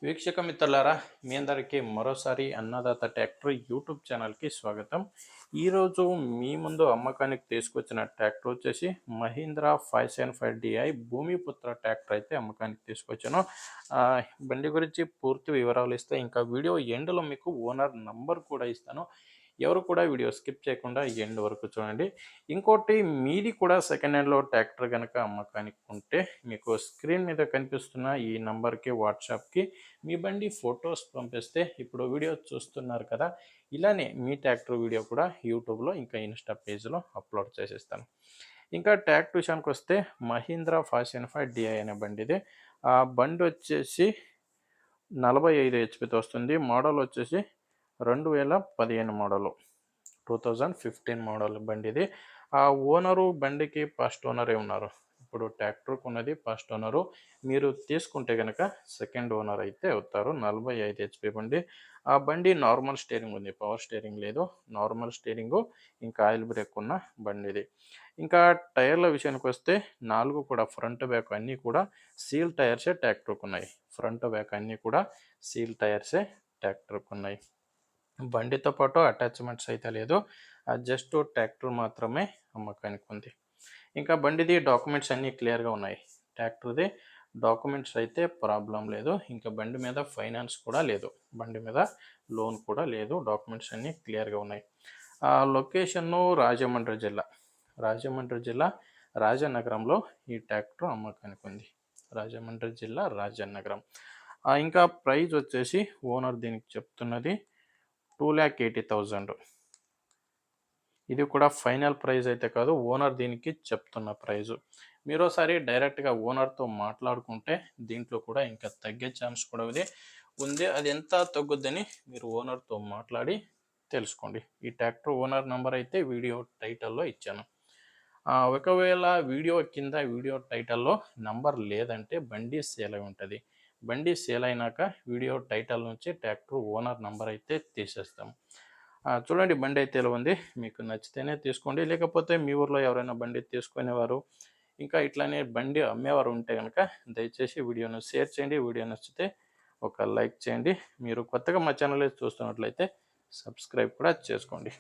వీక్షక మిత్రులారా, మీ అందరికీ మరోసారి అన్నదాత ట్రాక్టర్ యూట్యూబ్ ఛానల్కి స్వాగతం. ఈరోజు మీ ముందు అమ్మకానికి తీసుకొచ్చిన ట్రాక్టర్ వచ్చేసి మహీంద్రా 575DI భూమిపుత్ర ట్రాక్టర్ అయితే అమ్మకానికి తీసుకొచ్చాను. బండి గురించి పూర్తి వివరాలు ఇస్తే ఇంకా వీడియో ఎండ్లో మీకు ఓనర్ నంబర్ కూడా ఇస్తాను. ఎవరు కూడా వీడియో స్కిప్ చేయకుండా ఎండ్ వరకు చూడండి. ఇంకోటి, మీది కూడా సెకండ్ హ్యాండ్లో ట్రాక్టర్ కనుక అమ్మకానికి ఉంటే మీకు స్క్రీన్ మీద కనిపిస్తున్న ఈ నంబర్కి వాట్సాప్కి మీ బండి ఫొటోస్ పంపిస్తే ఇప్పుడు వీడియో చూస్తున్నారు కదా, ఇలానే మీ ట్రాక్టర్ వీడియో కూడా యూట్యూబ్లో ఇంకా ఇన్స్టా పేజ్లో అప్లోడ్ చేసేస్తాను. ఇంకా ట్రాక్టర్ విషయానికి వస్తే మహీంద్రా 575DI అనే బండి ఇది. ఆ బండి వచ్చేసి 45 హెచ్పితో వస్తుంది. మోడల్ వచ్చేసి 2015 మోడలు, 2015 మోడల్ బండి ఇది. ఆ ఓనరు బండికి ఫస్ట్ ఓనరే ఉన్నారు. ఇప్పుడు ట్రాక్టర్కి ఉన్నది ఫస్ట్ ఓనరు. మీరు తీసుకుంటే కనుక సెకండ్ ఓనర్ అయితే అవుతారు. 45 హెచ్పి బండి. ఆ బండి నార్మల్ స్టీరింగ్ ఉంది, పవర్ స్టీరింగ్ లేదు. నార్మల్ స్టీరింగు ఇంకా ఆయిల్ బ్రేక్ ఉన్న బండి ఇది. ఇంకా టైర్ల విషయానికి వస్తే 4 కూడా ఫ్రంట్ బ్యాక్ అన్నీ కూడా సీల్ టైర్సే ట్రాక్టర్కి ఉన్నాయి. ఫ్రంట్ బ్యాక్ అన్నీ కూడా సీల్ టైర్సే ట్రాక్టర్కి ఉన్నాయి. బండితో పాటు అటాచ్మెంట్స్ అయితే లేదు, జస్ట్ ట్రాక్టర్ మాత్రమే అమ్మకానికి ఉంది. ఇంకా బండిది డాక్యుమెంట్స్ అన్నీ క్లియర్గా ఉన్నాయి. ట్రాక్టర్ది డాక్యుమెంట్స్ అయితే ప్రాబ్లం లేదు. ఇంకా బండి మీద ఫైనాన్స్ కూడా లేదు, బండి మీద లోన్ కూడా లేదు. డాక్యుమెంట్స్ అన్నీ క్లియర్గా ఉన్నాయి. లొకేషన్ను రాజమండ్రి జిల్లా రాజనగరంలో ఈ ట్రాక్టర్ అమ్మకానికి ఉంది. రాజమండ్రి జిల్లా రాజనగరం. ఇంకా ప్రైజ్ వచ్చేసి ఓనర్ దీనికి చెప్తున్నది 2,80,000. ఇది కూడా ఫైనల్ ప్రైజ్ అయితే కాదు, ఓనర్ దీనికి చెప్తున్న ప్రైజు. మీరు ఒకసారి డైరెక్ట్గా ఓనర్తో మాట్లాడుకుంటే దీంట్లో కూడా ఇంకా తగ్గే ఛాన్స్ కూడా ఉంది. అది ఎంత తగ్గుద్దని మీరు ఓనర్తో మాట్లాడి తెలుసుకోండి. ఈ ట్రాక్టర్ ఓనర్ నెంబర్ అయితే వీడియో టైటిల్లో ఇచ్చాను. ఒకవేళ వీడియో టైటిల్లో నంబర్ లేదంటే బండి సేల్ అయి ఉంటుంది. బండి సేల్ అయినాక వీడియో టైటిల్ నుంచి ట్రాక్టర్ ఓనర్ నంబర్ అయితే తీసేస్తాం. చూడండి, బండి అయితే ఎలా ఉంది. మీకు నచ్చితేనే తీసుకోండి, లేకపోతే మీ ఊర్లో ఎవరైనా బండి తీసుకునేవారు ఇంకా ఇట్లానే బండి అమ్మేవారు ఉంటే కనుక దయచేసి వీడియోను షేర్ చేయండి. వీడియో నచ్చితే ఒక లైక్ చేయండి. మీరు కొత్తగా మా ఛానల్ చూస్తున్నట్లయితే సబ్స్క్రైబ్ కూడా చేసుకోండి.